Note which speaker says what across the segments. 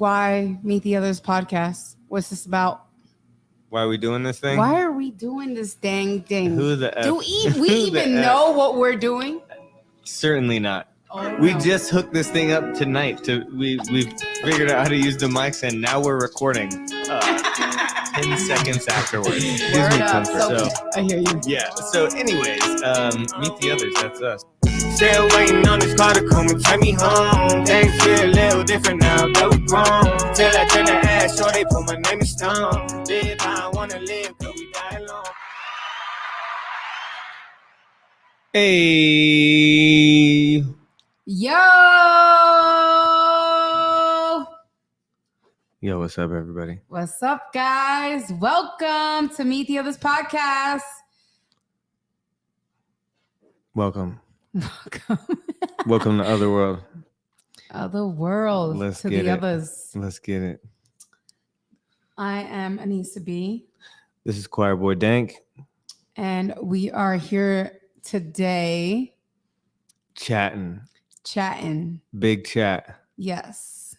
Speaker 1: why Meet the Others podcast. What's this about?
Speaker 2: Why are we doing this thing?
Speaker 1: Why are we doing this dang thing?
Speaker 2: Who the F?
Speaker 1: Do we even know what we're doing?
Speaker 2: Certainly not.
Speaker 1: Oh,
Speaker 2: We
Speaker 1: no.
Speaker 2: just hooked this thing up tonight. We figured out how to use the mics, and now we're recording 10 seconds afterwards. Gives
Speaker 1: Word
Speaker 2: me
Speaker 1: up.
Speaker 2: comfort.
Speaker 1: So, I hear you.
Speaker 2: Yeah. So, anyways, Meet the Others. That's us.
Speaker 3: Still waiting on this car to come and take me home. Things feel a little different now that we grown. Till I turn the ass, sure they put my name in stone. Live how I wanna live, cause we die alone.
Speaker 2: Hey.
Speaker 1: Yo,
Speaker 2: what's up, everybody?
Speaker 1: What's up, guys? Welcome to Meet the Others podcast.
Speaker 2: Welcome to Other World.
Speaker 1: Other World.
Speaker 2: Let's
Speaker 1: to
Speaker 2: get
Speaker 1: the
Speaker 2: it.
Speaker 1: others.
Speaker 2: Let's get it.
Speaker 1: I am Anissa B.
Speaker 2: This is Choirboy Dank.
Speaker 1: And we are here today
Speaker 2: Chatting. Big chat.
Speaker 1: Yes.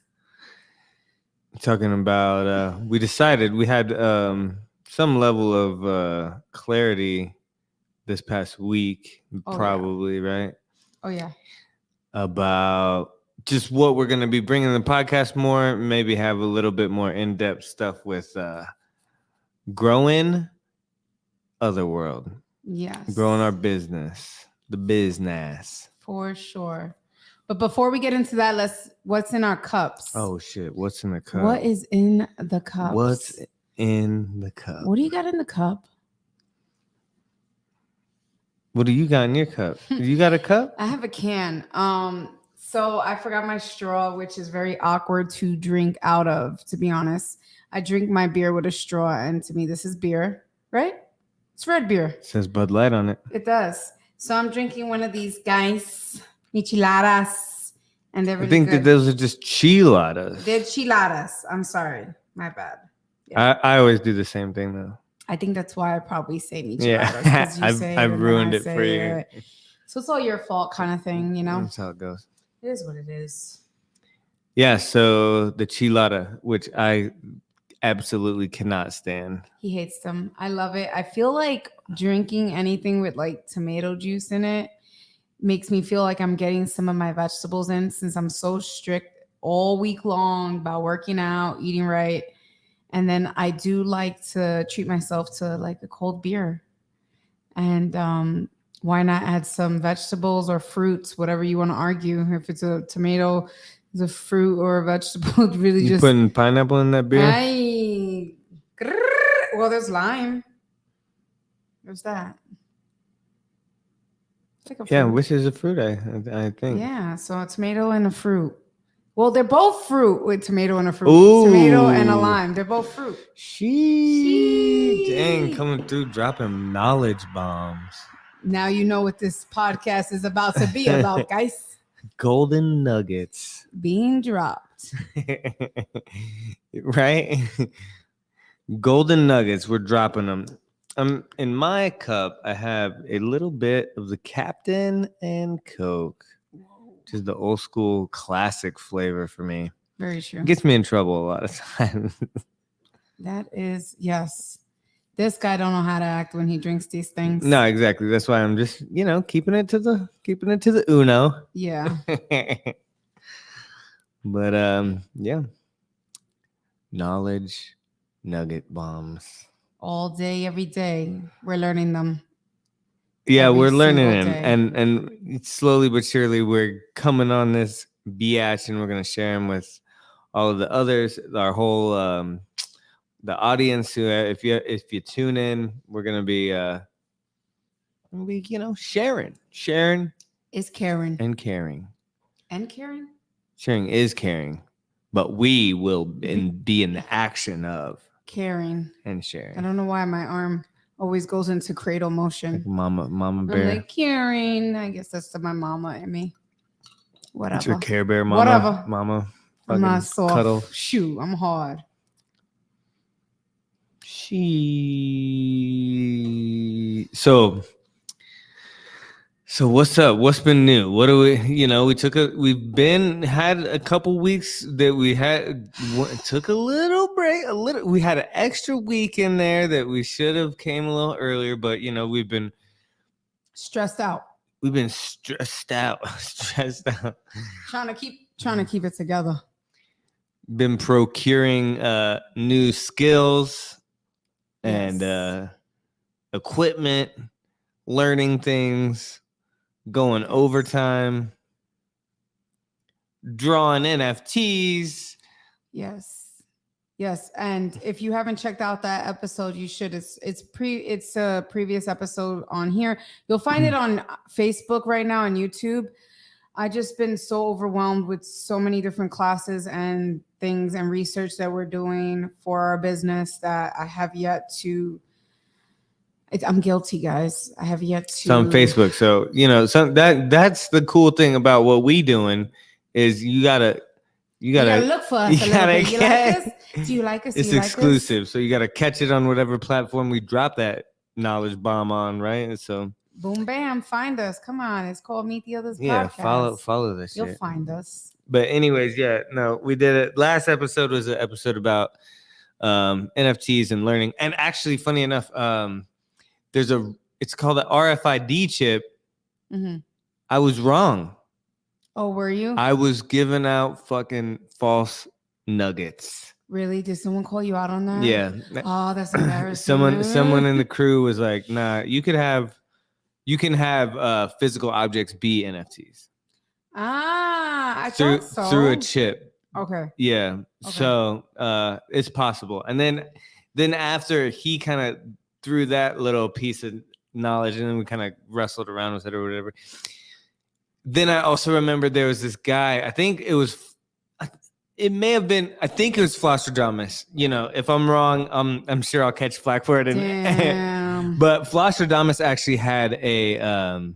Speaker 2: Talking about, we decided we had some level of clarity this past week, probably, right?
Speaker 1: Oh, yeah.
Speaker 2: About just what we're going to be bringing the podcast more, maybe have a little bit more in-depth stuff with growing Other World.
Speaker 1: Yes.
Speaker 2: Growing our business, the business.
Speaker 1: For sure. But before we get into that, what's in our cups?
Speaker 2: Oh, shit. What's in the cup?
Speaker 1: What is in the cups?
Speaker 2: What's in the cup?
Speaker 1: What do you got in the cup?
Speaker 2: What do you got in your cup? You got a cup?
Speaker 1: I have a can. So I forgot my straw, which is very awkward to drink out of, to be honest. I drink my beer with a straw, and to me, this is beer, right? It's red beer.
Speaker 2: It says Bud Light on it.
Speaker 1: It does. So I'm drinking one of these guys, micheladas, and they're really
Speaker 2: I think
Speaker 1: good.
Speaker 2: that those are just chiladas.
Speaker 1: They're chiladas. I'm sorry. My bad. Yeah.
Speaker 2: I always do the same thing, though.
Speaker 1: I think that's why I probably say micheladas.
Speaker 2: Yeah, I've ruined it for you.
Speaker 1: It. So it's all your fault kind of thing, you know?
Speaker 2: That's how it goes.
Speaker 1: It is what it is.
Speaker 2: Yeah, so the chilada, which I absolutely cannot stand.
Speaker 1: He hates them. I love it. I feel like drinking anything with like tomato juice in it makes me feel like I'm getting some of my vegetables in, since I'm so strict all week long about working out, eating right. And then I do like to treat myself to like a cold beer. And why not add some vegetables or fruits, whatever you want to argue. If it's a tomato, it's a fruit or a vegetable. It's really
Speaker 2: You putting pineapple in that beer?
Speaker 1: Well, there's lime. There's that. Like
Speaker 2: yeah, which is a fruit, I think.
Speaker 1: Yeah, so a tomato and a fruit. Well, they're both fruit with tomato and a fruit.
Speaker 2: Ooh.
Speaker 1: Tomato and a lime. They're both fruit.
Speaker 2: She dang, coming through, dropping knowledge bombs.
Speaker 1: Now you know what this podcast is about to be about, guys.
Speaker 2: Golden nuggets.
Speaker 1: Being dropped.
Speaker 2: Right? Golden nuggets, we're dropping them. In my cup, I have a little bit of the Captain and Coke. Which is the old school classic flavor for me.
Speaker 1: Very true.
Speaker 2: It gets me in trouble a lot of times.
Speaker 1: That is, yes. This guy don't know how to act when he drinks these things.
Speaker 2: No, exactly. That's why I'm just, keeping it to the Uno.
Speaker 1: Yeah.
Speaker 2: But yeah. Knowledge nugget bombs.
Speaker 1: All day, every day, we're learning them.
Speaker 2: Yeah,
Speaker 1: Every
Speaker 2: we're learning them,
Speaker 1: single
Speaker 2: and slowly but surely we're coming on this biatch, and we're gonna share them with all of the others, our whole the audience. Who, if you tune in, we're gonna be sharing
Speaker 1: Is caring
Speaker 2: and caring.
Speaker 1: and caring.
Speaker 2: Sharing is caring, but we will be in the action of
Speaker 1: caring
Speaker 2: and sharing.
Speaker 1: I don't know why my arm always goes into cradle motion.
Speaker 2: Like mama bear.
Speaker 1: I'm like, caring. I guess that's my mama and me. Whatever.
Speaker 2: It's your Care Bear mama.
Speaker 1: Whatever.
Speaker 2: Mama.
Speaker 1: I'm not soft.
Speaker 2: Cuddle.
Speaker 1: Shoot, I'm hard.
Speaker 2: So So what's up? What's been new? What do we? Had a couple weeks that we took a little break. We had an extra week in there that we should have came a little earlier, but we've been
Speaker 1: stressed out.
Speaker 2: We've been stressed out.
Speaker 1: Trying to keep it together.
Speaker 2: Been procuring new skills and equipment, learning things, going overtime, drawing NFTs.
Speaker 1: Yes, and if you haven't checked out that episode, you should. It's a previous episode on here. You'll find it on Facebook right now and YouTube. I just been so overwhelmed with so many different classes and things and research that we're doing for our business that I have yet to. I'm guilty, guys. I have yet to.
Speaker 2: It's on Facebook, so that's the cool thing about what we doing is you gotta
Speaker 1: look for us. You like us? Do you like us?
Speaker 2: It's exclusive, so you gotta catch it on whatever platform we drop that knowledge bomb on, right? So
Speaker 1: boom, bam, find us. Come on, it's called Meet the Others podcast.
Speaker 2: Follow this.
Speaker 1: You'll find us.
Speaker 2: But anyways, we did it. Last episode was an episode about NFTs and learning. And actually, funny enough, it's called the RFID chip.
Speaker 1: Mm-hmm.
Speaker 2: I was wrong.
Speaker 1: Oh, were you?
Speaker 2: I was giving out fucking false nuggets.
Speaker 1: Really? Did someone call you out on that?
Speaker 2: Yeah.
Speaker 1: Oh, that's embarrassing.
Speaker 2: Someone in the crew was like, "Nah, you can have physical objects be NFTs."
Speaker 1: I thought so.
Speaker 2: Through a chip.
Speaker 1: Okay.
Speaker 2: Yeah. Okay. So it's possible. And then after he kind of threw that little piece of knowledge, and then we kind of wrestled around with it or whatever. Then I also remembered there was this guy. I think it was Flosstradamus. If I'm wrong, I'm sure I'll catch flack for it. But Flosstradamus actually had a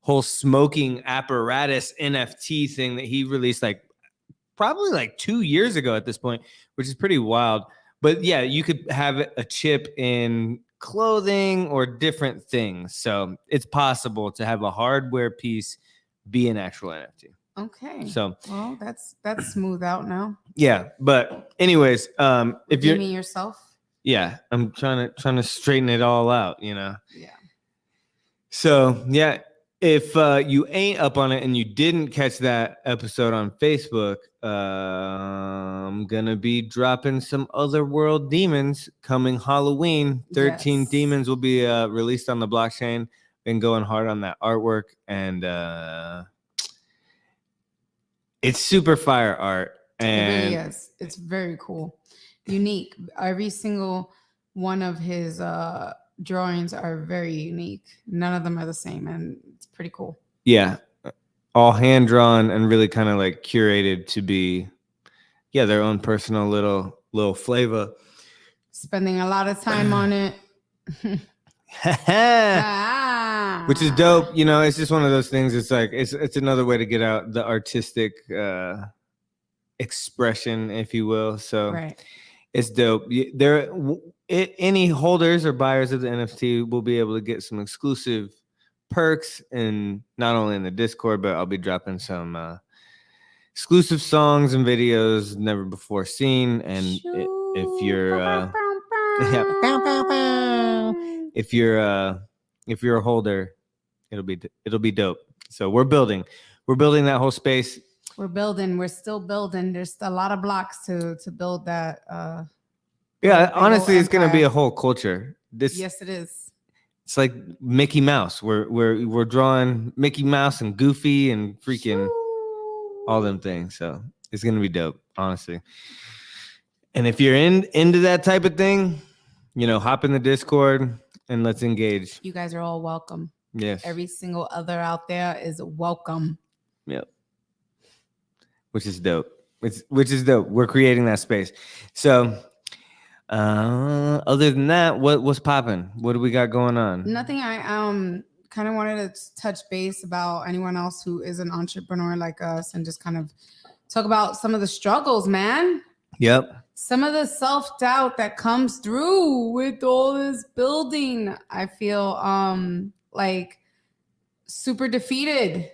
Speaker 2: whole smoking apparatus NFT thing that he released probably 2 years ago at this point, which is pretty wild. But yeah, you could have a chip in clothing or different things. So it's possible to have a hardware piece be an actual NFT.
Speaker 1: Okay.
Speaker 2: So
Speaker 1: well, that's smooth out now.
Speaker 2: Yeah, but anyways, if you're
Speaker 1: mean yourself.
Speaker 2: Yeah, I'm trying to straighten it all out,
Speaker 1: Yeah.
Speaker 2: So yeah, if you ain't up on it and you didn't catch that episode on Facebook, I'm gonna be dropping some Other World demons coming Halloween. 13 demons will be released on the blockchain. Been going hard on that artwork, and it's super fire art. And
Speaker 1: it really is. It's very cool, unique. Every single one of his drawings are very unique. None of them are the same, and it's pretty cool.
Speaker 2: Yeah, all hand drawn and really kind of curated to be, their own personal little flavor.
Speaker 1: Spending a lot of time on it,
Speaker 2: which is dope. It's just one of those things. It's it's another way to get out the artistic expression, if you will. So
Speaker 1: right.
Speaker 2: It's dope. Any holders or buyers of the NFT will be able to get some exclusive perks, and not only in the Discord, but I'll be dropping some exclusive songs and videos never before seen. And if you're if you're a holder, it'll be dope. So we're building that whole space.
Speaker 1: We're still building. There's a lot of blocks to build that.
Speaker 2: Honestly, it's gonna be a whole culture.
Speaker 1: Yes, it is.
Speaker 2: It's like Mickey Mouse. We're drawing Mickey Mouse and Goofy and freaking all them things. So it's gonna be dope, honestly. And if you're into that type of thing, hop in the Discord and let's engage.
Speaker 1: You guys are all welcome.
Speaker 2: Yes.
Speaker 1: Every single other out there is welcome.
Speaker 2: Yep. Which is dope. Which is dope. We're creating that space. So other than that, what's popping? What do we got going on?
Speaker 1: Nothing. I kind of wanted to touch base about anyone else who is an entrepreneur like us and just kind of talk about some of the struggles, man.
Speaker 2: Yep.
Speaker 1: Some of the self-doubt that comes through with all this building. I feel like super defeated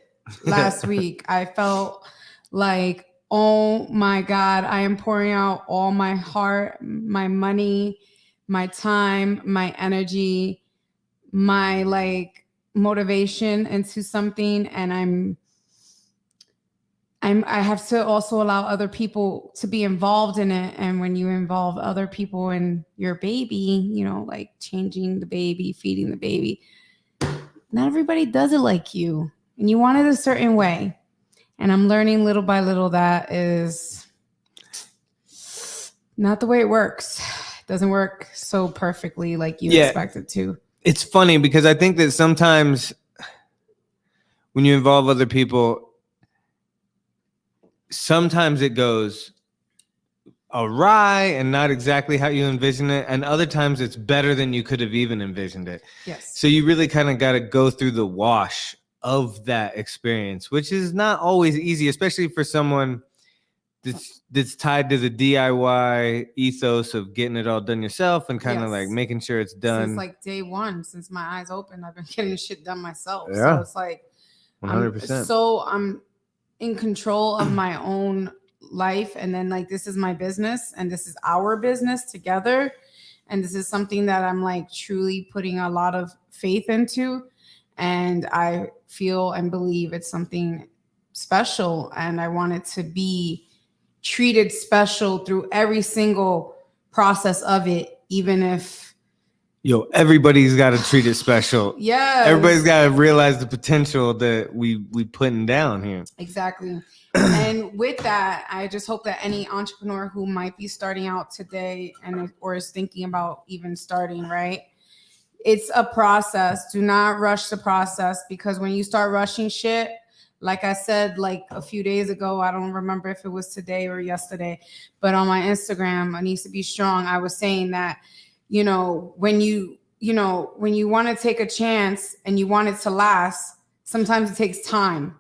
Speaker 1: last week. I felt like, oh my God, I am pouring out all my heart, my money, my time, my energy, my like motivation into something, and I have to also allow other people to be involved in it. And when you involve other people in your baby, you know, like changing the baby, feeding the baby, not everybody does it like you, and you want it a certain way. And I'm learning little by little that is not the way it works. It doesn't work so perfectly like you expect it to.
Speaker 2: It's funny because I think that sometimes when you involve other people, sometimes it goes awry and not exactly how you envision it, and other times it's better than you could have even envisioned it.
Speaker 1: Yes.
Speaker 2: So you really kind of got to go through the wash of that experience, which is not always easy, especially for someone that's tied to the DIY ethos of getting it all done yourself and kind of like making sure it's done.
Speaker 1: Since like day one, since my eyes opened, I've been getting shit done myself.
Speaker 2: Yeah.
Speaker 1: So it's like
Speaker 2: 100%.
Speaker 1: I'm in control of my own life, and then like this is my business and this is our business together, and this is something that I'm like truly putting a lot of faith into, and I feel and believe it's something special, and I want it to be treated special through every single process of it, even if
Speaker 2: everybody's got to treat it special.
Speaker 1: Yeah,
Speaker 2: everybody's got to realize the potential that we putting down here.
Speaker 1: Exactly. And with that, I just hope that any entrepreneur who might be starting out today or is thinking about even starting, right? It's a process. Do not rush the process, because when you start rushing shit, like I said, like a few days ago, I don't remember if it was today or yesterday, but on my Instagram, Anissa Be Strong, I was saying that, when you want to take a chance and you want it to last, sometimes it takes time.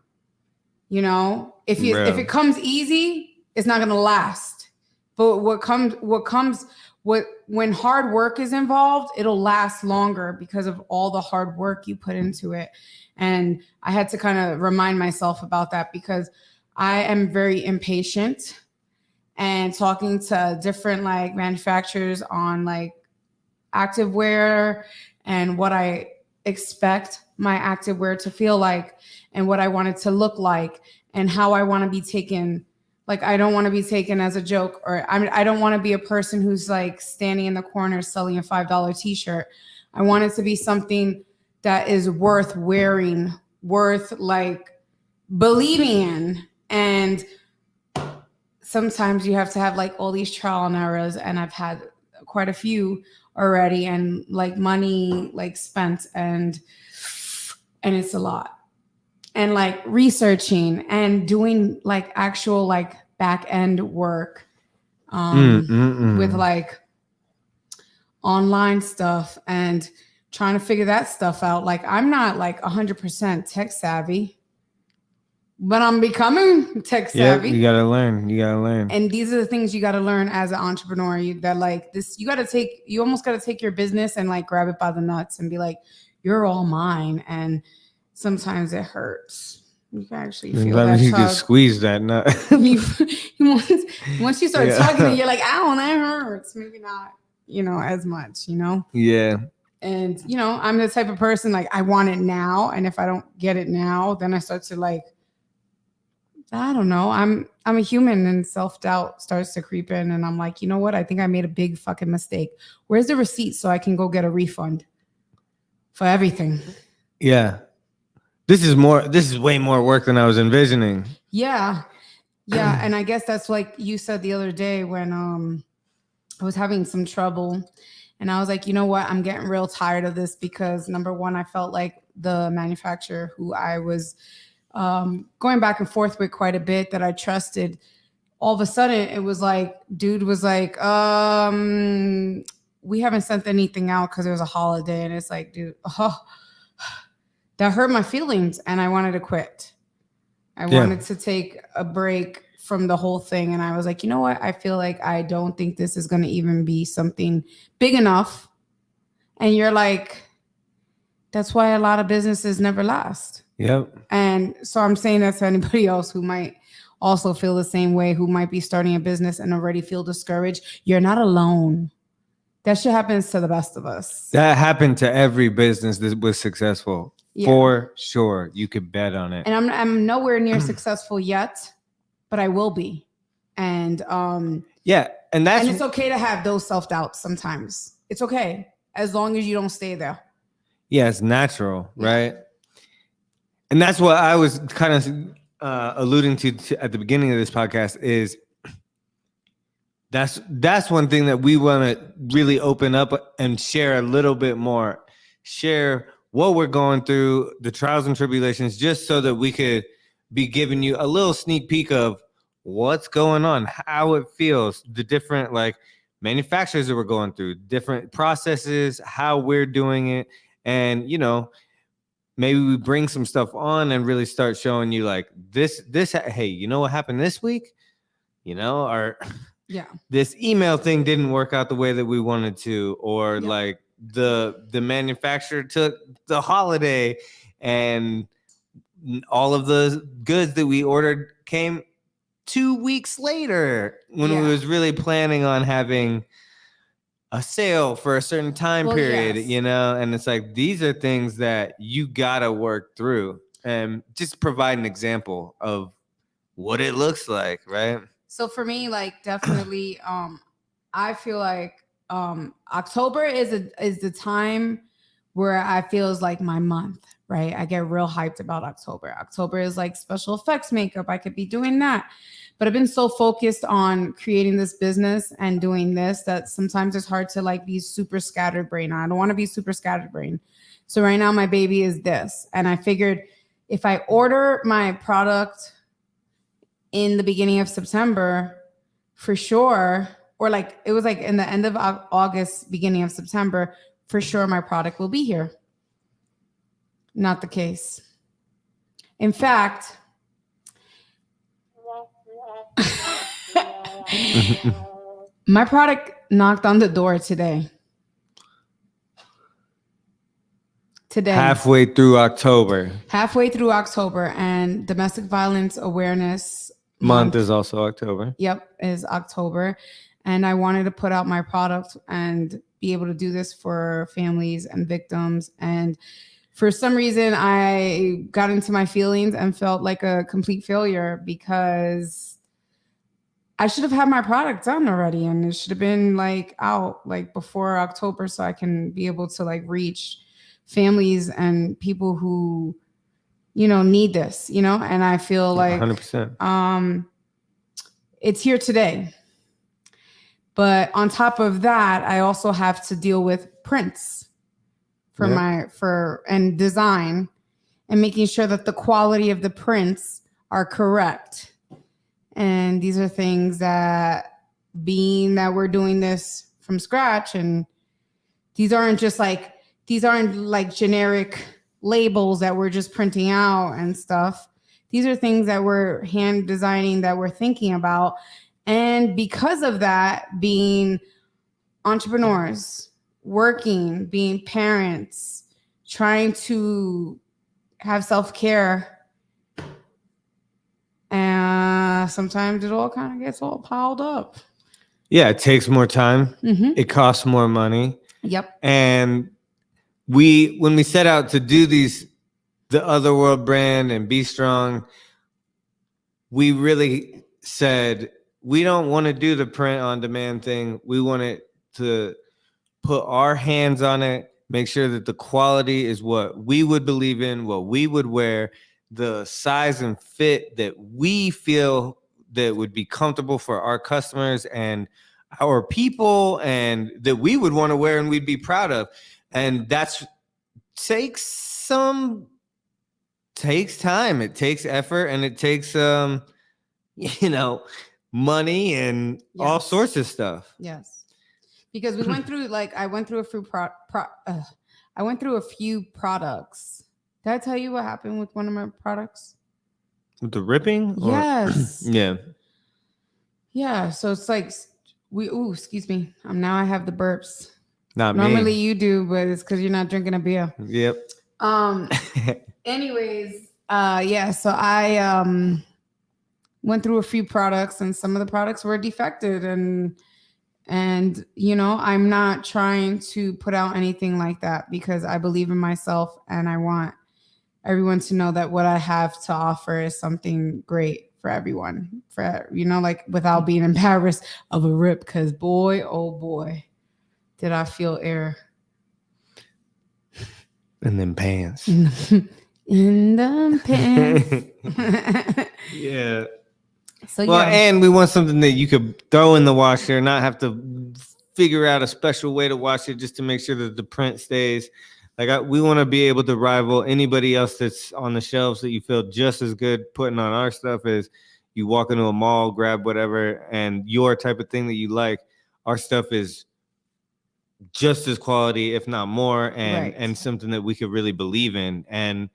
Speaker 1: If it comes easy, it's not going to last. But when hard work is involved, it'll last longer because of all the hard work you put into it. And I had to kind of remind myself about that, because I am very impatient, and talking to different like manufacturers on like activewear and what I expect my activewear to feel like and what I want it to look like and how I want to be taken. Like, I don't want to be taken as a joke, or I don't want to be a person who's like standing in the corner selling a $5 t-shirt. I want it to be something that is worth wearing, worth like believing in. And sometimes you have to have like all these trial and errors, and I've had quite a few already, and like money like spent, and it's a lot. And like researching and doing like actual like back end work with like online stuff and trying to figure that stuff out. Like, I'm not like 100% tech savvy, but I'm becoming tech savvy.
Speaker 2: You gotta learn.
Speaker 1: And these are the things you got to learn as an entrepreneur. You almost got to take your business and like grab it by the nuts and be like, you're all mine. And sometimes it hurts. You can actually feel that
Speaker 2: you
Speaker 1: tug.
Speaker 2: can squeeze that nut.
Speaker 1: Once you start tugging, you're like, ow, that hurts. Maybe not, as much,
Speaker 2: Yeah.
Speaker 1: And, I'm the type of person, like, I want it now. And if I don't get it now, then I start to like, I don't know. I'm a human, and self-doubt starts to creep in. And I'm like, you know what? I think I made a big fucking mistake. Where's the receipt so I can go get a refund for everything?
Speaker 2: Yeah. This is way more work than I was envisioning.
Speaker 1: Yeah. Yeah. And I guess that's like you said the other day when I was having some trouble, and I was like, you know what? I'm getting real tired of this, because number one, I felt like the manufacturer who I was going back and forth with quite a bit, that I trusted, all of a sudden it was like, dude was like, we haven't sent anything out because it was a holiday. And it's like, dude, that hurt my feelings, and I wanted to quit. I wanted to take a break from the whole thing. And I was like, you know what? I feel like I don't think this is going to even be something big enough. And you're like, that's why a lot of businesses never last.
Speaker 2: Yep.
Speaker 1: And so I'm saying that to anybody else who might also feel the same way, who might be starting a business and already feel discouraged. You're not alone. That shit happens to the best of us.
Speaker 2: That happened to every business that was successful.
Speaker 1: Yeah.
Speaker 2: For sure. You could bet on it.
Speaker 1: And I'm nowhere near successful yet, but I will be. And
Speaker 2: yeah, and
Speaker 1: it's okay to have those self-doubts sometimes. It's okay as long as you don't stay there.
Speaker 2: Yeah, it's natural, right? And that's what I was kind of alluding to at the beginning of this podcast is that's one thing that we want to really open up and share a little bit more. Share what we're going through, the trials and tribulations, just so that we could be giving you a little sneak peek of what's going on, how it feels, the different like manufacturers that we're going through, different processes, how we're doing it. And, you know, maybe we bring some stuff on and really start showing you like this, hey, you know what happened this week? You know, this email thing didn't work out the way that we wanted to, or like the manufacturer took the holiday and all of the goods that we ordered came 2 weeks later when we was really planning on having a sale for a certain time period, you know, and it's like, these are things that you gotta work through and just provide an example of what it looks like, right?
Speaker 1: So for me, like definitely, I feel like October is the time where I feel is like my month, right? I get real hyped about October. October is like special effects makeup. I could be doing that. But I've been so focused on creating this business and doing this that sometimes it's hard to like be super scatterbrained. I don't want to be super scatterbrained. So right now my baby is this. And I figured if I order my product in the beginning of September, for sure, or like it was like in the end of August, beginning of September, for sure my product will be here. Not the case. In fact, my product knocked on the door today.
Speaker 2: Halfway through October.
Speaker 1: And domestic violence awareness
Speaker 2: month is also October.
Speaker 1: Yep, is October. And I wanted to put out my product and be able to do this for families and victims. And for some reason, I got into my feelings and felt like a complete failure because I should have had my product done already. And it should have been like out like before October so I can be able to like reach families and people who, you know, need this, you know, and I feel like
Speaker 2: 100%.
Speaker 1: It's here today. But on top of that, I also have to deal with prints and design and making sure that the quality of the prints are correct. And these are things that, being that we're doing this from scratch, and these aren't like generic labels that we're just printing out and stuff. These are things that we're hand designing, that we're thinking about. And because of that, being entrepreneurs, working, being parents, trying to have self-care, and sometimes it all kind of gets all piled up.
Speaker 2: Yeah, it takes more time. Mm-hmm. It costs more money.
Speaker 1: Yep.
Speaker 2: And when we set out to do the Other World brand and Be Strong, we really said, we don't want to do the print on demand thing. We want it to put our hands on it, make sure that the quality is what we would believe in, what we would wear, the size and fit that we feel that would be comfortable for our customers and our people, and that we would want to wear and we'd be proud of. And that takes time. It takes effort, and it takes money and all sorts of stuff.
Speaker 1: Yes, because we went through I went through a few products. Did I tell you what happened with one of my products?
Speaker 2: With the ripping?
Speaker 1: Yes.
Speaker 2: Yeah.
Speaker 1: Yeah. So it's like excuse me. Now I have the burps.
Speaker 2: Not
Speaker 1: Normally
Speaker 2: me.
Speaker 1: you do, but it's because you're not drinking a beer.
Speaker 2: Yep.
Speaker 1: Anyways, yeah, so I went through a few products and some of the products were defected, and you know, I'm not trying to put out anything like that because I believe in myself and I want everyone to know that what I have to offer is something great for everyone, for, you know, like without being embarrassed of a rip, because boy, oh boy, did I feel air
Speaker 2: And then pants.
Speaker 1: in the pants.
Speaker 2: Yeah.
Speaker 1: So
Speaker 2: Well,
Speaker 1: yeah,
Speaker 2: and we want something that you could throw in the washer, not have to figure out a special way to wash it just to make sure that the print stays. Like we want to be able to rival anybody else that's on the shelves that you feel just as good putting on our stuff as you walk into a mall, grab whatever, and your type of thing that you like. Our stuff is just as quality, if not more,
Speaker 1: Right.
Speaker 2: and something that we could really believe in. And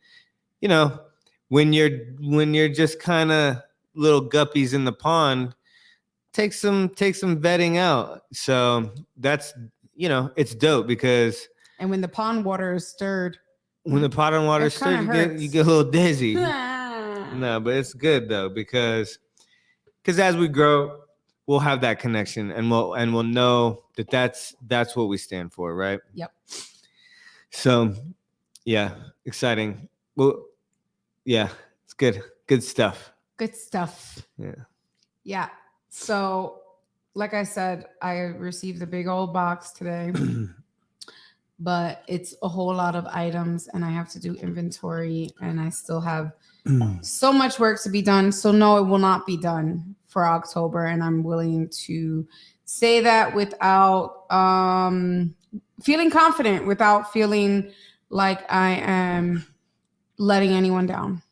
Speaker 2: you know, when you're just kind of little guppies in the pond, take some vetting out. So that's, you know, it's dope because
Speaker 1: and when the pond water is stirred,
Speaker 2: when the pot and water
Speaker 1: It kinda
Speaker 2: stirred, you
Speaker 1: hurts.
Speaker 2: get a little dizzy.
Speaker 1: no,
Speaker 2: No, but it's good though because as we grow, we'll have that connection and we'll know that that's what we stand for, right?
Speaker 1: Yep.
Speaker 2: So yeah, exciting. Well, yeah, it's good stuff.
Speaker 1: Good stuff.
Speaker 2: Yeah.
Speaker 1: Yeah. So, like I said, I received a big old box today, but it's a whole lot of items and I have to do inventory and I still have so much work to be done. So, no, it will not be done for October. And I'm willing to say that without feeling confident, without feeling like I am letting anyone down.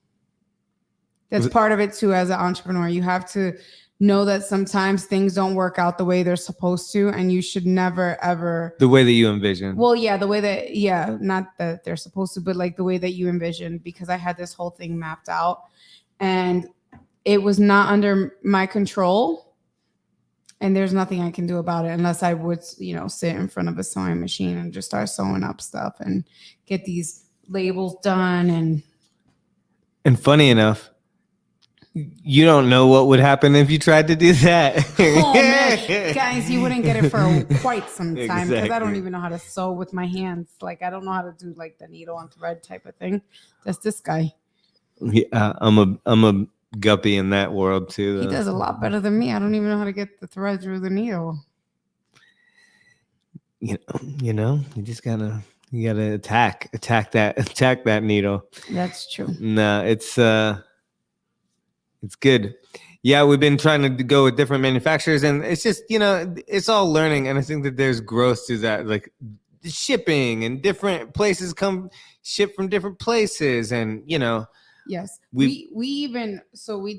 Speaker 1: That's part of it too. As an entrepreneur, you have to know that sometimes things don't work out the way they're supposed to, and you should never ever
Speaker 2: The way that you envision.
Speaker 1: well, yeah, the way that, yeah, not that they're supposed to, but like the way that you envision, because I had this whole thing mapped out and it was not under my control, and there's nothing I can do about it unless I would, you know, sit in front of a sewing machine and just start sewing up stuff and get these labels done.
Speaker 2: And funny enough, you don't know what would happen if you tried to do that.
Speaker 1: Oh man, guys, you wouldn't get it for quite some time because I don't
Speaker 2: Exactly.
Speaker 1: even know how to sew with my hands. Like I don't know how to do like the needle on thread type of thing. That's this guy.
Speaker 2: Yeah, I'm a guppy in that world too.
Speaker 1: He
Speaker 2: Though.
Speaker 1: does a lot better than me. I don't even know how to get the thread through the needle.
Speaker 2: You know, you just gotta attack that needle.
Speaker 1: That's true.
Speaker 2: No, it's good. Yeah, we've been trying to go with different manufacturers, and it's just, you know, it's all learning, and I think that there's growth to that, like shipping and different places come ship from different places, and you know.
Speaker 1: Yes, we even we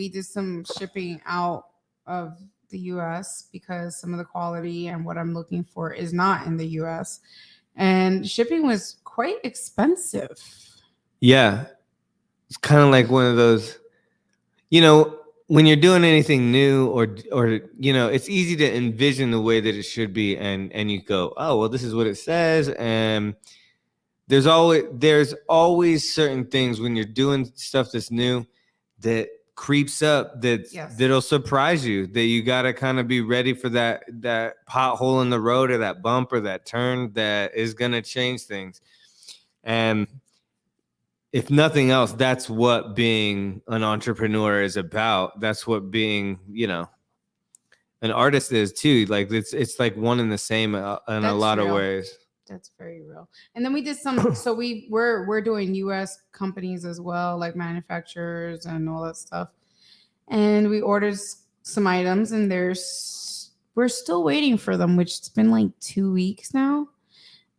Speaker 1: did some shipping out of the U.S. because some of the quality and what I'm looking for is not in the U.S. and shipping was quite expensive.
Speaker 2: Yeah, it's kind of like one of those, you know, when you're doing anything new or you know, it's easy to envision the way that it should be, and you go, oh well, this is what it says, and there's always certain things when you're doing stuff that's new that creeps up that'll surprise you, that you got to kind of be ready for that pothole in the road or that bump or that turn that is going to change things. And if nothing else, that's what being an entrepreneur is about. That's what being, you know, an artist is too. Like it's like one and the same in a lot of ways.
Speaker 1: That's very real. And then we did some, so we're doing US companies as well, like manufacturers and all that stuff. And we ordered some items and we're still waiting for them, which it's been like 2 weeks now.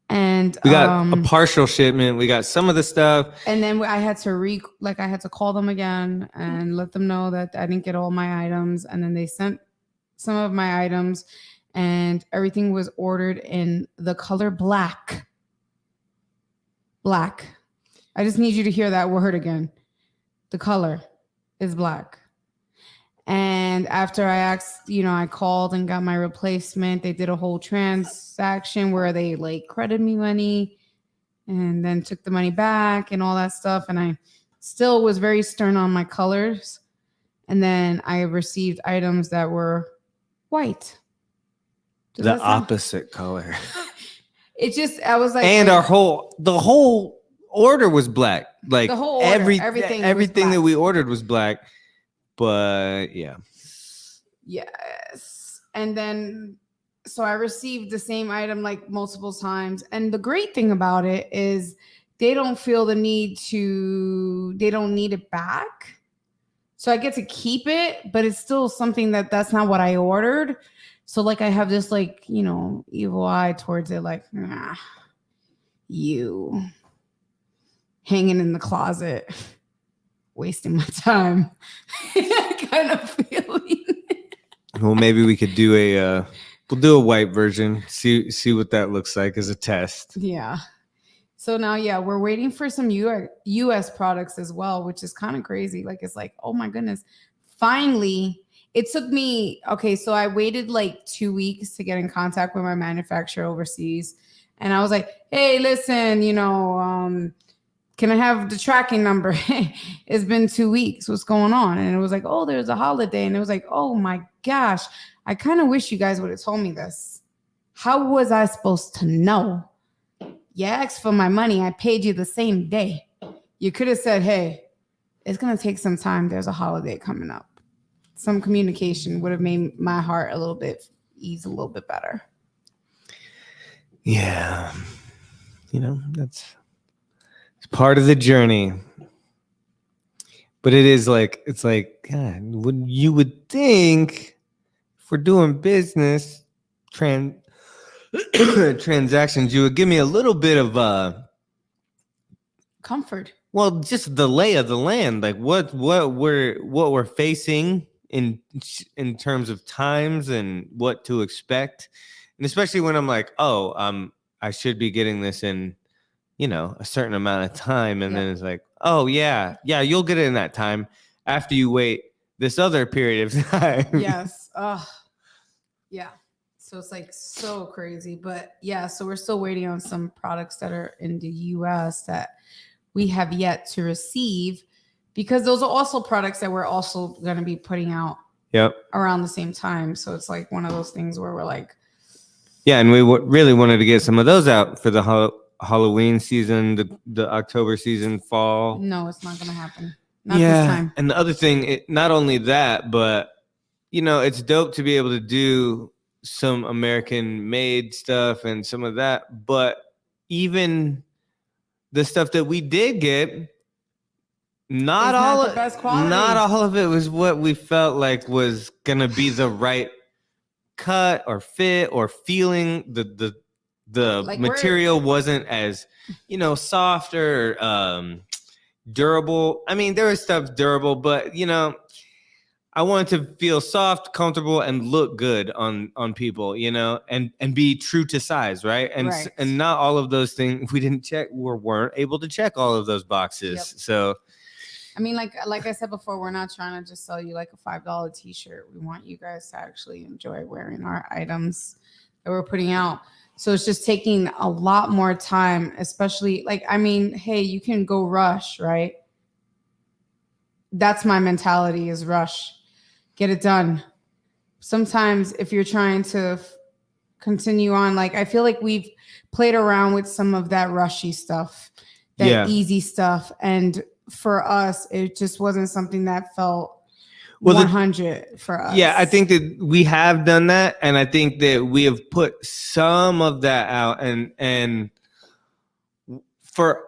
Speaker 1: And
Speaker 2: we got a partial shipment. We got some of the stuff.
Speaker 1: And then I had to call them again and let them know that I didn't get all my items. And then they sent some of my items. And everything was ordered in the color black. Black. I just need you to hear that word again. The color is black. And after I asked, you know, I called and got my replacement. They did a whole transaction where they like credited me money and then took the money back and all that stuff. And I still was very stern on my colors. And then I received items that were white. Does
Speaker 2: The
Speaker 1: that sound-
Speaker 2: opposite color.
Speaker 1: It just, I was like,
Speaker 2: And
Speaker 1: wait,
Speaker 2: the whole order was black. Like
Speaker 1: The whole order, everything was
Speaker 2: everything that
Speaker 1: black.
Speaker 2: we ordered was black. But yeah.
Speaker 1: yes. And then, so I received the same item like multiple times. And the great thing about it is they don't feel the need they don't need it back. So I get to keep it, but it's still something that's not what I ordered. So like I have this like, evil eye towards it, like, nah, you hanging in the closet, wasting my time. Kind of feeling.
Speaker 2: Well, maybe we could do we'll do a white version. See what that looks like as a test.
Speaker 1: Yeah. So now, we're waiting for some US products as well, which is kind of crazy. Like, it's like, oh my goodness. Finally, it took me, so I waited like 2 weeks to get in contact with my manufacturer overseas. And I was like, hey, listen, can I have the tracking number? It's been 2 weeks. What's going on? And it was like, oh, there's a holiday. And it was like, oh my gosh, I kind of wish you guys would have told me this. How was I supposed to know? You asked for my money. I paid you the same day. You could have said, hey, it's going to take some time. There's a holiday coming up. Some communication would have made my heart ease a little bit better.
Speaker 2: Yeah. It's part of the journey. But it's like, God, you would think if we're doing business, transactions, you would give me a little bit of
Speaker 1: Comfort.
Speaker 2: Well, just the lay of the land, like what we're facing in terms of times and what to expect, and especially when I'm like, I should be getting this in, a certain amount of time, and then it's like, oh yeah, you'll get it in that time after you wait this other period of time.
Speaker 1: Yes. Yeah. So it's like so crazy, but so we're still waiting on some products that are in the US that we have yet to receive, because those are also products that we're also going to be putting out around the same time. So it's like one of those things where we're like,
Speaker 2: and we really wanted to get some of those out for the Halloween season, the October season, fall.
Speaker 1: No, it's not going to happen. Not this time.
Speaker 2: And the other thing, not only that, but it's dope to be able to do some American made stuff and some of that, but even the stuff that we did get, not all of it was what we felt like was gonna be the right cut or fit or feeling. The like material wasn't as soft or durable. I mean, there was stuff durable, but I wanted to feel soft, comfortable, and look good on people, and be true to size, right? And not all of those things we didn't check, weren't able to check all of those boxes.
Speaker 1: Yep.
Speaker 2: So,
Speaker 1: I mean, like I said before, we're not trying to just sell you like a $5 t-shirt. We want you guys to actually enjoy wearing our items that we're putting out. So it's just taking a lot more time, especially hey, you can go rush, right? That's my mentality, is rush. Get it done. Sometimes if you're trying to continue on, I feel like we've played around with some of that rushy stuff, that easy stuff. And for us, it just wasn't something that felt 100 for us.
Speaker 2: Yeah, I think that we have done that. And I think that we have put some of that out. And for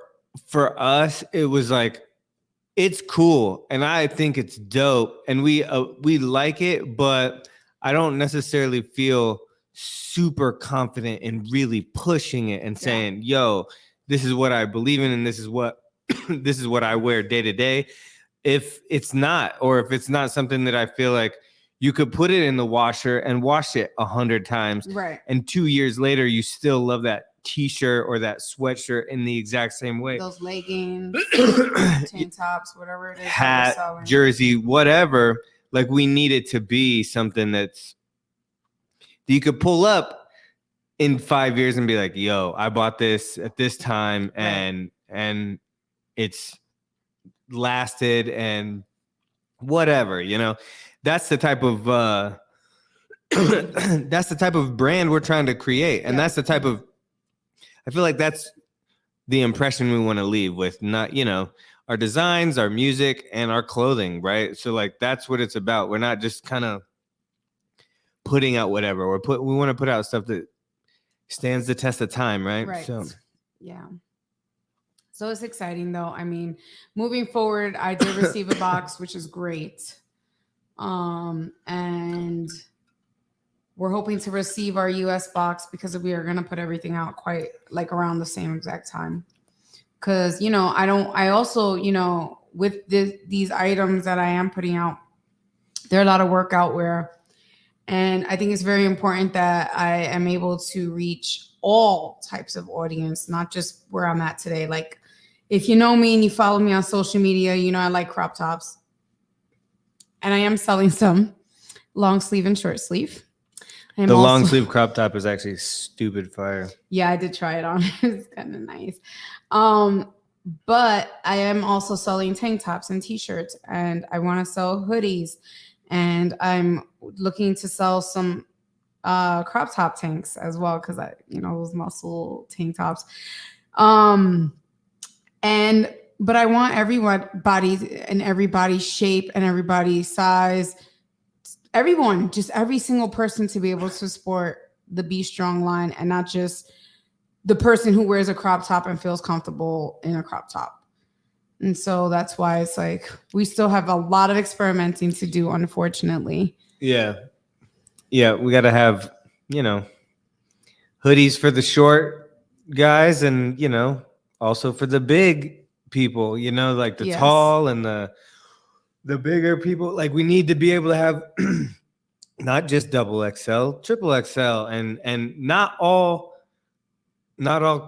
Speaker 2: us, it was like, it's cool, and I think it's dope, and we like it, but I don't necessarily feel super confident in really pushing it and saying, "Yo, this is what I believe in, and this is what I wear day to day." If it's not something that I feel like you could put it in the washer and wash it 100 times,
Speaker 1: right?
Speaker 2: And 2 years later, you still love that t-shirt or that sweatshirt in the exact same way.
Speaker 1: Those leggings, tank tops, whatever it is,
Speaker 2: hat, jersey, whatever. We need it to be something that you could pull up in 5 years and be like, yo, I bought this at this time and it's lasted and whatever, that's the type of that's the type of brand we're trying to create. And that's the type of, I feel like that's the impression we want to leave with, not, our designs, our music, and our clothing, right? So like, that's what it's about. We're not just kind of putting out whatever. We want to put out stuff that stands the test of time, right?
Speaker 1: Right.
Speaker 2: So
Speaker 1: yeah. So it's exciting though. I mean, moving forward, I did receive a box, which is great. And we're hoping to receive our US box because we are going to put everything out quite like around the same exact time. Cause I also, with these items that I am putting out, there are a lot of workout wear. And I think it's very important that I am able to reach all types of audience, not just where I'm at today. Like if you know me and you follow me on social media, I like crop tops. And I am selling some long sleeve and short sleeve.
Speaker 2: The long sleeve crop top is actually stupid fire.
Speaker 1: Yeah, I did try it on. It's kind of nice. But I am also selling tank tops and t-shirts, and I want to sell hoodies, and I'm looking to sell some crop top tanks as well, because those muscle tank tops. But I want everybody and everybody's shape and everybody's size, everyone, just every single person to be able to support the Be Strong line, and not just the person who wears a crop top and feels comfortable in a crop top. And so that's why it's like we still have a lot of experimenting to do, unfortunately.
Speaker 2: Yeah. Yeah, we got to have, hoodies for the short guys and, also for the big people, like the tall and the bigger people. Like we need to be able to have not just double XL, triple XL, and not all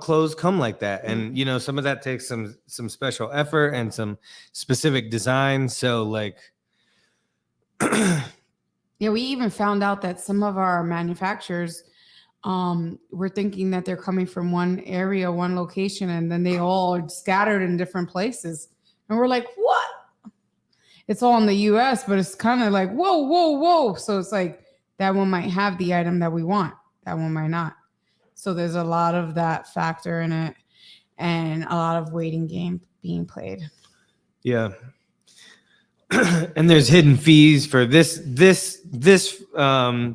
Speaker 2: clothes come like that. And some of that takes some special effort and some specific design. So like
Speaker 1: yeah, we even found out that some of our manufacturers we're thinking that they're coming from one area, one location, and then they all are scattered in different places. And we're like, what? It's all in the US, but it's kind of like, whoa. So it's like that one might have the item that we want. That one might not. So there's a lot of that factor in it and a lot of waiting game being played.
Speaker 2: Yeah. And there's hidden fees for this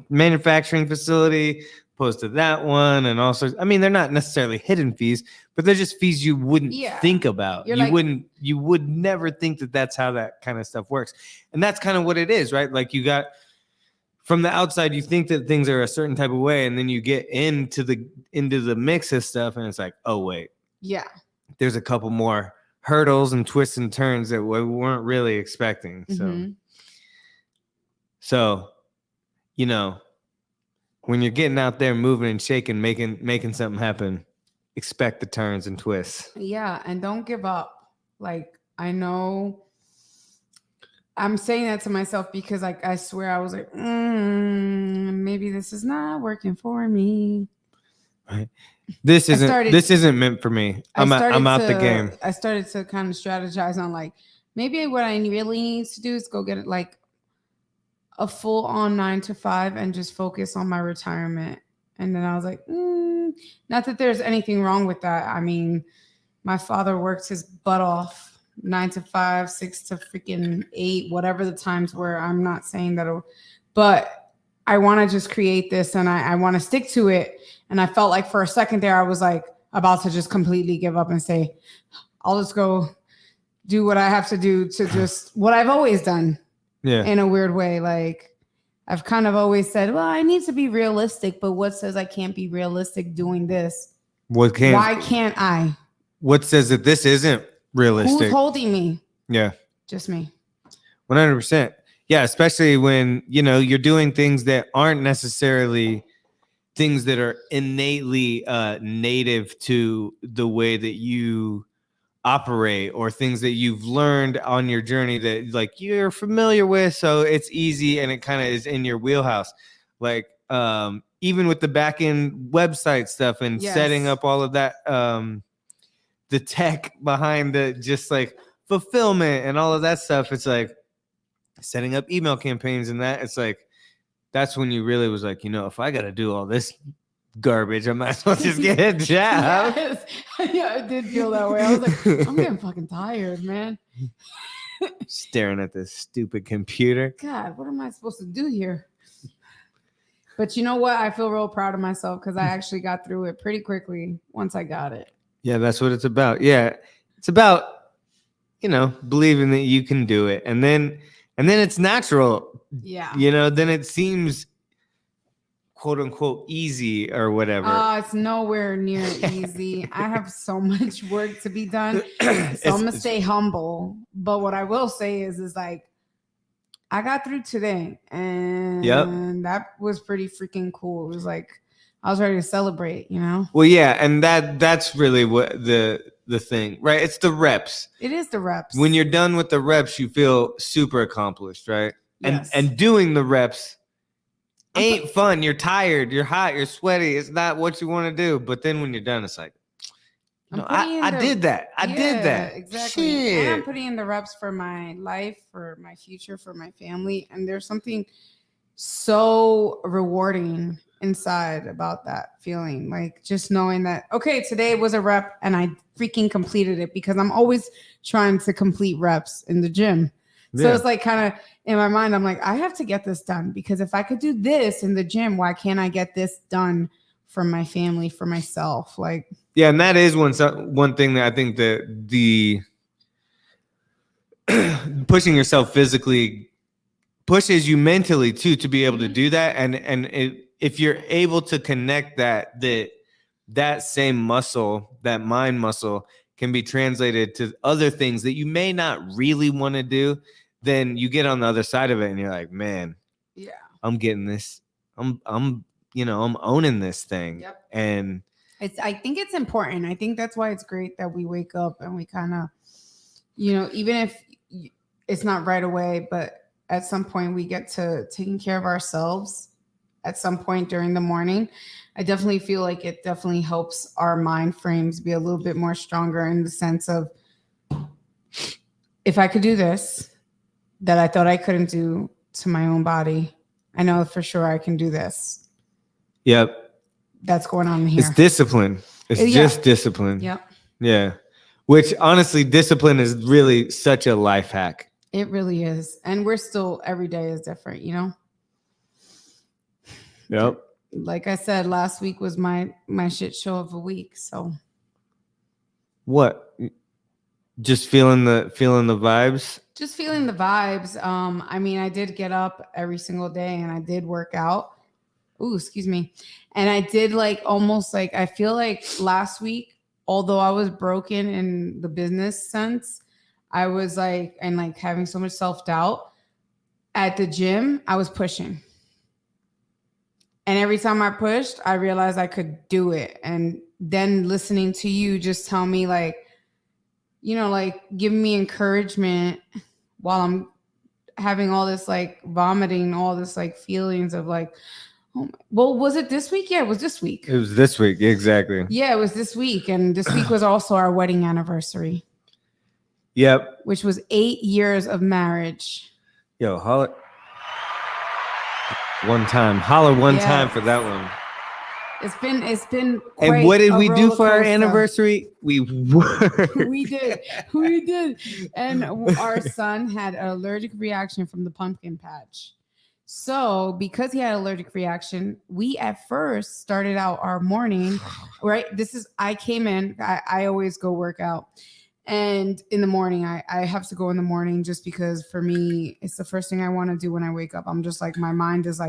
Speaker 2: manufacturing facility opposed to that one, and also, I mean, they're not necessarily hidden fees, but they're just fees you wouldn't think about. You would never think that that's how that kind of stuff works, and that's kind of what it is, right? Like you got from the outside, you think that things are a certain type of way, and then you get into the mix of stuff, and it's like, oh wait, there's a couple more hurdles and twists and turns that we weren't really expecting. So, when you're getting out there moving and shaking, making something happen, expect the turns and twists.
Speaker 1: Yeah, and don't give up. Like, I know I'm saying that to myself because like I swear I was like, maybe this is not working for me.
Speaker 2: Right. This isn't meant for me. I'm out the game.
Speaker 1: I started to kind of strategize on like maybe what I really need to do is go get it like a full on 9 to 5 and just focus on my retirement. And then I was like, not that there's anything wrong with that. I mean, my father worked his butt off 9 to 5, 6 to freaking 8, whatever the times were. I'm not saying that, but I want to just create this and I want to stick to it. And I felt like for a second there, I was like about to just completely give up and say, I'll just go do what I have to do to just what I've always done. Yeah. In a weird way. Like I've kind of always said, well, I need to be realistic, but what says I can't be realistic doing this? Why can't I?
Speaker 2: What says that this isn't realistic?
Speaker 1: Who's holding me?
Speaker 2: Yeah.
Speaker 1: Just me.
Speaker 2: 100%. Yeah. Especially when, you're doing things that aren't necessarily things that are innately native to the way that you operate, or things that you've learned on your journey that like you're familiar with, so it's easy and it kind of is in your wheelhouse. Like even with the back end website stuff and setting
Speaker 1: Yes.
Speaker 2: up all of that, the tech behind the just like fulfillment and all of that stuff. It's like setting up email campaigns and that. It's like that's when you really was like, if I got to do all this garbage, I might as well just get a job.
Speaker 1: Yes. Yeah, I did feel that way. I was like, I'm getting fucking tired, man.
Speaker 2: Staring at this stupid computer.
Speaker 1: God, what am I supposed to do here? But you know what? I feel real proud of myself because I actually got through it pretty quickly once I got it.
Speaker 2: Yeah, that's what it's about. Yeah, it's about believing that you can do it, and then it's natural.
Speaker 1: Yeah.
Speaker 2: Then it seems quote unquote easy or whatever.
Speaker 1: It's nowhere near easy. I have so much work to be done, so I'm gonna stay humble. But what I will say is like I got through today, and that was pretty freaking cool. It was like I was ready to celebrate,
Speaker 2: Well, yeah, and that's really what the thing, right? It's the reps.
Speaker 1: It is the reps.
Speaker 2: When you're done with the reps, you feel super accomplished, right?
Speaker 1: Yes.
Speaker 2: And doing the reps ain't fun. You're tired, you're hot, you're sweaty. It's not what you want to do. But then when you're done, it's like, I did that. I did that.
Speaker 1: Exactly.
Speaker 2: Shit.
Speaker 1: And I'm putting in the reps for my life, for my future, for my family. And there's something so rewarding inside about that feeling, like just knowing that, okay, today was a rep and I freaking completed it, because I'm always trying to complete reps in the gym. So it's like kind of in my mind, I'm like, I have to get this done, because if I could do this in the gym, why can't I get this done for my family, for myself? Like,
Speaker 2: yeah, and that is one thing that I think that the pushing yourself physically pushes you mentally too, to be able to do that. And if you're able to connect that same muscle, that mind muscle, can be translated to other things that you may not really want to do, then you get on the other side of it and you're like, man,
Speaker 1: yeah,
Speaker 2: I'm getting this. I'm owning this thing.
Speaker 1: Yep.
Speaker 2: And
Speaker 1: I think it's important. I think that's why it's great that we wake up and we kind of, even if it's not right away, but at some point we get to taking care of ourselves at some point during the morning. I definitely feel like it definitely helps our mind frames be a little bit more stronger, in the sense of, if I could do this that I thought I couldn't do to my own body, I know for sure I can do this.
Speaker 2: Yep.
Speaker 1: That's going on here.
Speaker 2: It's discipline. It's just discipline.
Speaker 1: Yep.
Speaker 2: Yeah. Which honestly, discipline is really such a life hack.
Speaker 1: It really is. And we're still, every day is different,
Speaker 2: Yep.
Speaker 1: Like I said, last week was my shit show of a week. So
Speaker 2: what? Just feeling the vibes?
Speaker 1: Just feeling the vibes. I mean, I did get up every single day and I did work out. Ooh, excuse me. And I did almost I feel like last week, although I was broken in the business sense, I was having so much self-doubt. At the gym, I was pushing. And every time I pushed, I realized I could do it. And then listening to you just tell me giving me encouragement while I'm having all this vomiting, all this feelings of was it this week? Yeah, it was this week.
Speaker 2: It was this week. Exactly.
Speaker 1: Yeah, it was this week. And this week was also our wedding anniversary.
Speaker 2: Yep.
Speaker 1: Which was 8 years of marriage.
Speaker 2: Yo, holler one time for that one.
Speaker 1: It's been
Speaker 2: and what did we do for our anniversary? We worked.
Speaker 1: We did. And our son had an allergic reaction from the pumpkin patch. So because he had an allergic reaction, we at first started out our morning, right? I came in, I always go work out. And in the morning, I have to go in the morning just because for me, it's the first thing I want to do when I wake up. I'm just my mind is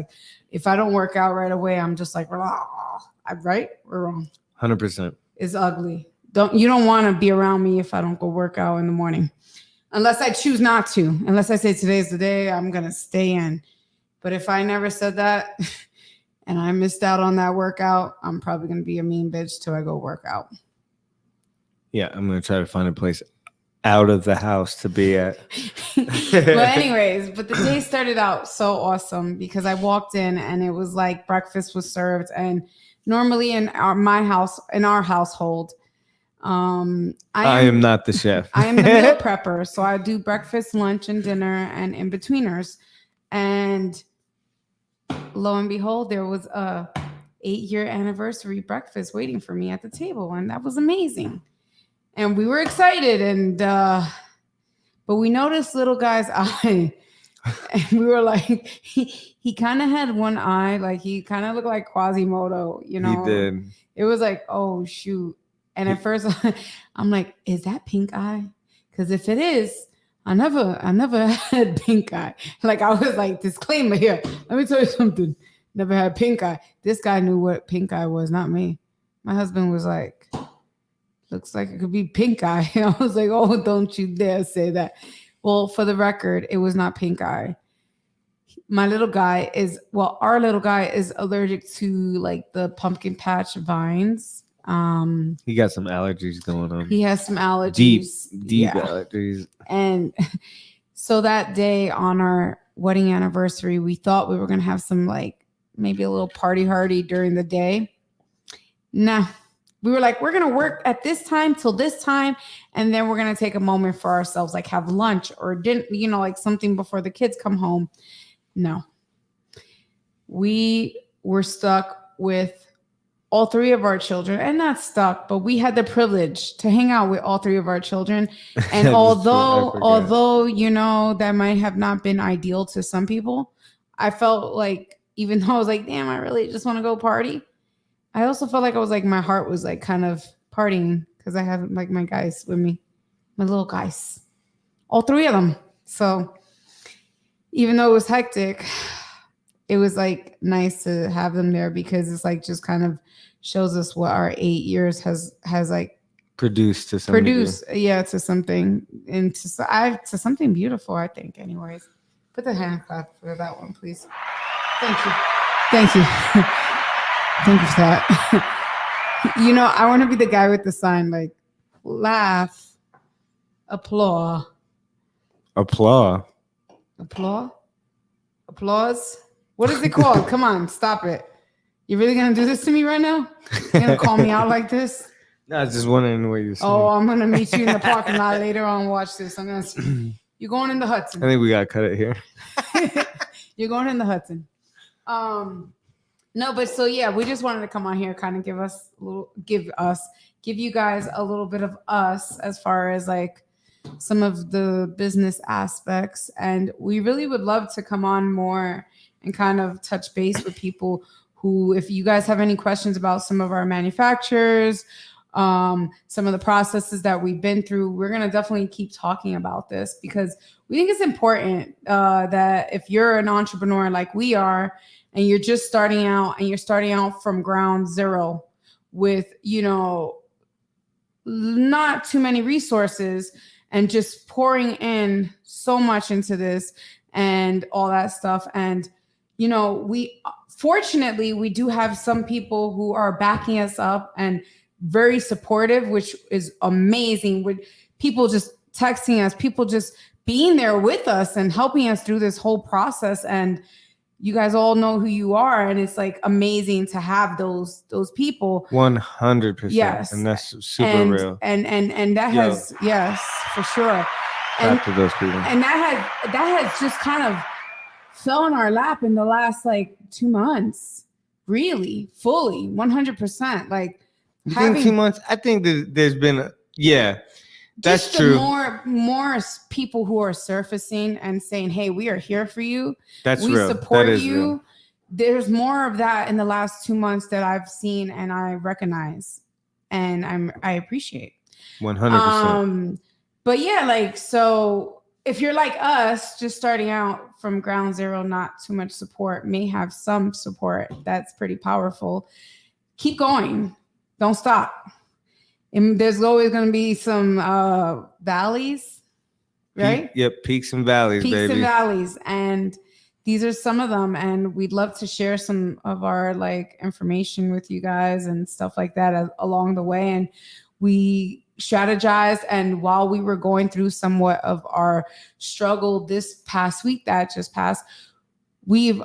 Speaker 1: if I don't work out right away, I'm just right or wrong?
Speaker 2: 100%.
Speaker 1: It's ugly. You don't want to be around me if I don't go work out in the morning. Unless I choose not to. Unless I say today's the day, I'm going to stay in. But if I never said that and I missed out on that workout, I'm probably going to be a mean bitch till I go work out.
Speaker 2: Yeah, I'm going to try to find a place out of the house to be at.
Speaker 1: anyways, but the day started out so awesome because I walked in and it was like breakfast was served. And normally in our household,
Speaker 2: I am not the chef.
Speaker 1: I am the meal prepper. So I do breakfast, lunch, and dinner and in-betweeners. And lo and behold, there was a 8-year anniversary breakfast waiting for me at the table. And that was amazing. And we were excited. And but we noticed little guy's eye. And we were like, he kind of had one eye, like he kind of looked like Quasimodo, you know.
Speaker 2: He did.
Speaker 1: It was like, oh shoot. And at first I'm like, is that pink eye? Because if it is, I never had pink eye. Like I was like, disclaimer here. Let me tell you something. Never had pink eye. This guy knew what pink eye was, not me. My husband was like, looks like it could be pink eye. I was like, oh, don't you dare say that. Well, for the record, it was not pink eye. Our little guy is allergic to like the pumpkin patch vines.
Speaker 2: He got some allergies going on.
Speaker 1: He has some allergies.
Speaker 2: Deep allergies.
Speaker 1: And so that day on our wedding anniversary, we thought we were going to have some like maybe a little party hardy during the day. Nah. We were like, we're going to work at this time till this time. And then we're going to take a moment for ourselves, like have lunch or dinner, you know, like something before the kids come home. No. We were stuck with all 3 of our children, and not stuck, but we had the privilege to hang out with all 3 of our children. And although, you know, that might have not been ideal to some people, I felt like, even though I was like, damn, I really just want to go party. I also felt like I was like, my heart was like kind of partying because I have like my guys with me, my little guys, all 3 of them. So even though it was hectic, it was like nice to have them there because it's like just kind of shows us what our 8 years has like
Speaker 2: produced to something.
Speaker 1: To something and to something beautiful, I think. Anyways, put the hand clap for that one, please. Thank you. Thank you for that. You know, I want to be the guy with the sign like laugh, applause. Applause. What is it called? Come on, stop it. You really gonna do this to me right now? You're gonna call me out like this?
Speaker 2: No, I was just wondering what you're saying.
Speaker 1: Oh, I'm gonna meet you in the parking lot later on. Watch this. You're going in the Hudson.
Speaker 2: I think we gotta cut it here.
Speaker 1: You're going in the Hudson. No, but so yeah, we just wanted to come on here, kind of give you guys a little bit of us as far as like some of the business aspects. And we really would love to come on more and kind of touch base with people who, if you guys have any questions about some of our manufacturers, some of the processes that we've been through, we're going to definitely keep talking about this because we think it's important that if you're an entrepreneur like we are, and you're just starting out and you're starting out from ground zero with, you know, not too many resources and just pouring in so much into this and all that stuff. And, you know, fortunately, we do have some people who are backing us up and very supportive, which is amazing, with people just texting us, people just being there with us and helping us through this whole process. And you guys all know who you are, and it's like amazing to have those people.
Speaker 2: 100%.
Speaker 1: Yes,
Speaker 2: and that's super real.
Speaker 1: And that has, yes, for sure. And
Speaker 2: to those people.
Speaker 1: And that has just kind of fell in our lap in the last like 2 months, really, fully, 100%. Like,
Speaker 2: you think 2 months? I think there's been that's true.
Speaker 1: More people who are surfacing and saying, "Hey, we are here for you.
Speaker 2: We
Speaker 1: real. Support you."
Speaker 2: Real.
Speaker 1: There's more of that in the last 2 months that I've seen and I recognize, and I appreciate.
Speaker 2: 100%.
Speaker 1: But yeah, like, so if you're like us, just starting out from ground zero, not too much support, may have some support. That's pretty powerful. Keep going. Don't stop. And there's always going to be some valleys, right?
Speaker 2: Peaks and valleys, baby.
Speaker 1: Peaks and valleys. And these are some of them. And we'd love to share some of our like information with you guys and stuff like that along the way. And we strategized, and while we were going through somewhat of our struggle this past week that just passed, we've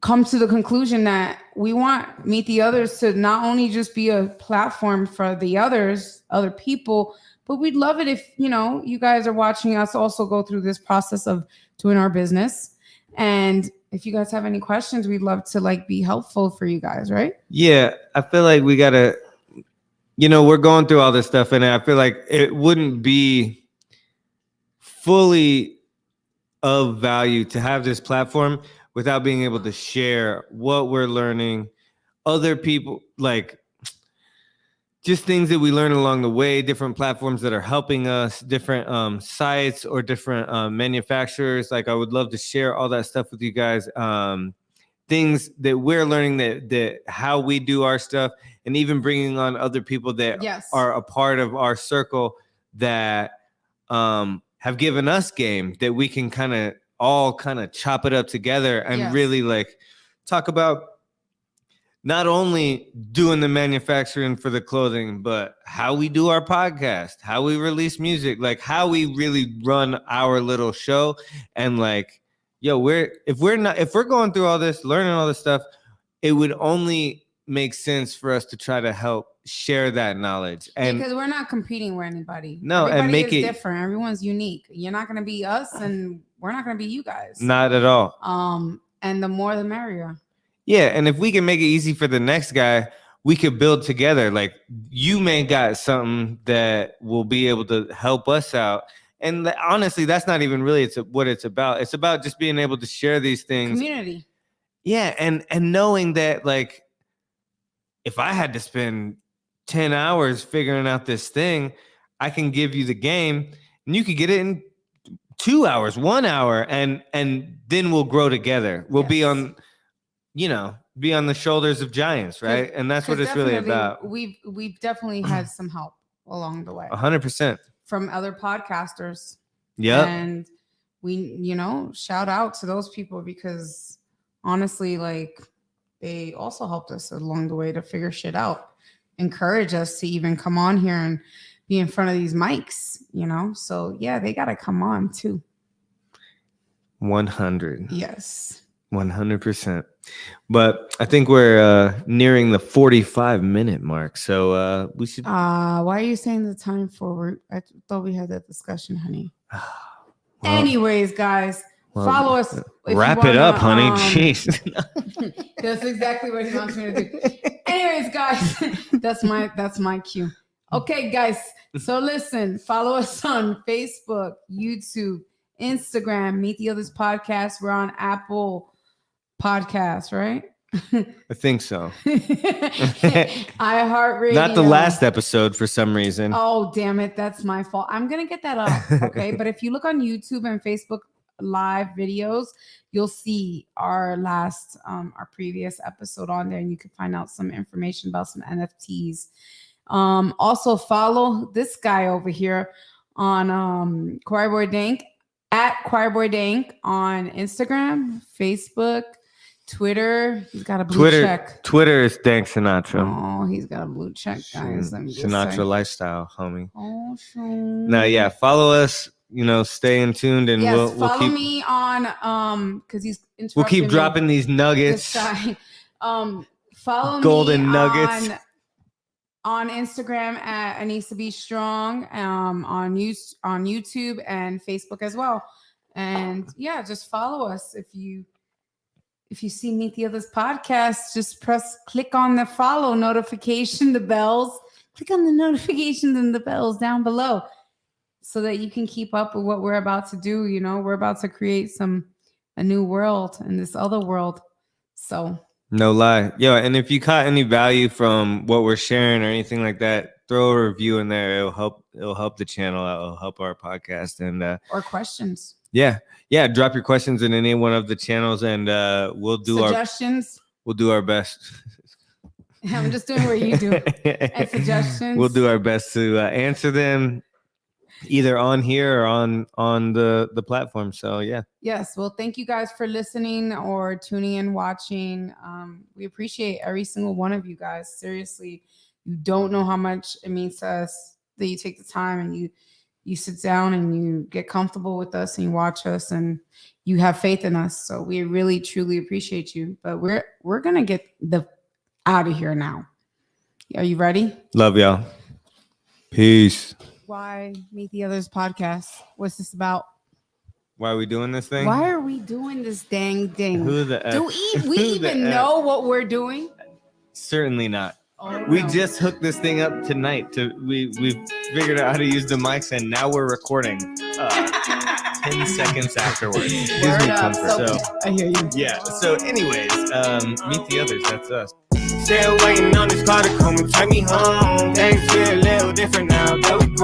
Speaker 1: come to the conclusion that we want Meet the Others to not only just be a platform for the other people, but we'd love it if, you guys are watching us also go through this process of doing our business. And if you guys have any questions, we'd love to be helpful for you guys, right?
Speaker 2: Yeah, I feel like we gotta, we're going through all this stuff, and I feel like it wouldn't be fully of value to have this platform without being able to share what we're learning, other people, just things that we learn along the way, different platforms that are helping us, different sites or different manufacturers. I would love to share all that stuff with you guys. Things that we're learning, that how we do our stuff, and even bringing on other people that are a part of our circle that have given us game that we can all chop it up together and really talk about not only doing the manufacturing for the clothing, but how we do our podcast, how we release music, how we really run our little show. And if we're going through all this, learning all this stuff, it would only make sense for us to try to help share that knowledge. And
Speaker 1: because we're not competing with anybody.
Speaker 2: No,
Speaker 1: everybody
Speaker 2: and make
Speaker 1: is
Speaker 2: it
Speaker 1: different. Everyone's unique. You're not going to be us, and we're not going to be you guys.
Speaker 2: Not at all.
Speaker 1: And the more the merrier.
Speaker 2: Yeah, and if we can make it easy for the next guy, we could build together. You may got something that will be able to help us out. And honestly, that's not even really what it's about. It's about just being able to share these things.
Speaker 1: Community.
Speaker 2: Yeah, and knowing that if I had to spend 10 hours figuring out this thing, I can give you the game and you could get it in 2 hours, 1 hour, and then we'll grow together. We'll be on the shoulders of giants, right? And that's what it's really about.
Speaker 1: We've definitely had some help along the way.
Speaker 2: 100%.
Speaker 1: From other podcasters.
Speaker 2: Yeah.
Speaker 1: And we, shout out to those people because honestly, they also helped us along the way to figure shit out, encourage us to even come on here and be in front of these mics, So yeah, they got to come on too.
Speaker 2: 100.
Speaker 1: Yes.
Speaker 2: 100%. But I think we're nearing the 45-minute mark. So we should.
Speaker 1: Why are you saying the time forward? I thought we had that discussion, honey.
Speaker 2: Well,
Speaker 1: anyways, guys, follow us.
Speaker 2: Wrap it up, honey. Jeez.
Speaker 1: That's exactly what he wants me to do. Anyways, guys, that's my cue. Okay, guys. So listen, follow us on Facebook, YouTube, Instagram, Meet the Others Podcast. We're on Apple Podcasts, right?
Speaker 2: I think so.
Speaker 1: iHeartRadio.
Speaker 2: Not the last episode for some reason.
Speaker 1: Oh, damn it. That's my fault. I'm going to get that up. Okay. But if you look on YouTube and Facebook live videos, you'll see our previous episode on there, and you can find out some information about some NFTs. Also follow this guy over here on Choirboy Dank at Choirboy Dank on Instagram, Facebook, Twitter. He's got a blue check.
Speaker 2: Twitter is Dank Sinatra.
Speaker 1: Oh, he's got a blue check, guys.
Speaker 2: Sinatra lifestyle, homie.
Speaker 1: Oh, sure.
Speaker 2: Now, yeah, follow us. Stay in tuned, and we'll
Speaker 1: follow
Speaker 2: keep
Speaker 1: me on because he's
Speaker 2: we'll keep dropping these nuggets.
Speaker 1: Follow
Speaker 2: golden
Speaker 1: me
Speaker 2: nuggets
Speaker 1: on Instagram at Anissa Be Strong, on YouTube and Facebook as well. And yeah, just follow us. If you see Meet the Others Podcast, just click on the follow notification, the bells. Click on the notifications and the bells down below so that you can keep up with what we're about to do. We're about to create a new world in this other world. So
Speaker 2: no lie. Yo, and if you caught any value from what we're sharing or anything like that, throw a review in there. It'll help the channel out. It'll help our podcast. And or
Speaker 1: questions.
Speaker 2: Yeah. Drop your questions in any one of the channels, and we'll do
Speaker 1: suggestions.
Speaker 2: We'll do our best.
Speaker 1: I'm just doing what you do. And suggestions.
Speaker 2: We'll do our best to answer them either on here or on the platform. So yeah.
Speaker 1: Yes. Well, thank you guys for listening or tuning in, watching. We appreciate every single one of you guys. Seriously, you don't know how much it means to us that you take the time and you sit down and you get comfortable with us and you watch us and you have faith in us. So we really truly appreciate you. But we're gonna get out of here now. Are you ready?
Speaker 2: Love y'all. Peace.
Speaker 1: Why Meet the Others podcast? What's this about?
Speaker 2: Why are we doing this thing?
Speaker 1: Why are we doing this dang thing?
Speaker 2: Who the F?
Speaker 1: Do we even know what we're doing?
Speaker 2: Certainly not.
Speaker 1: Oh,
Speaker 2: We
Speaker 1: no.
Speaker 2: just hooked this thing up tonight. We figured out how to use the mics, and now we're recording 10 seconds afterwards. Gives
Speaker 1: Word
Speaker 2: me
Speaker 1: up.
Speaker 2: comfort. So
Speaker 1: I hear you.
Speaker 2: yeah. So anyways, Meet the Others. That's us.
Speaker 3: Still waiting on this car to come and take me home. Things feel a little different now that we grown.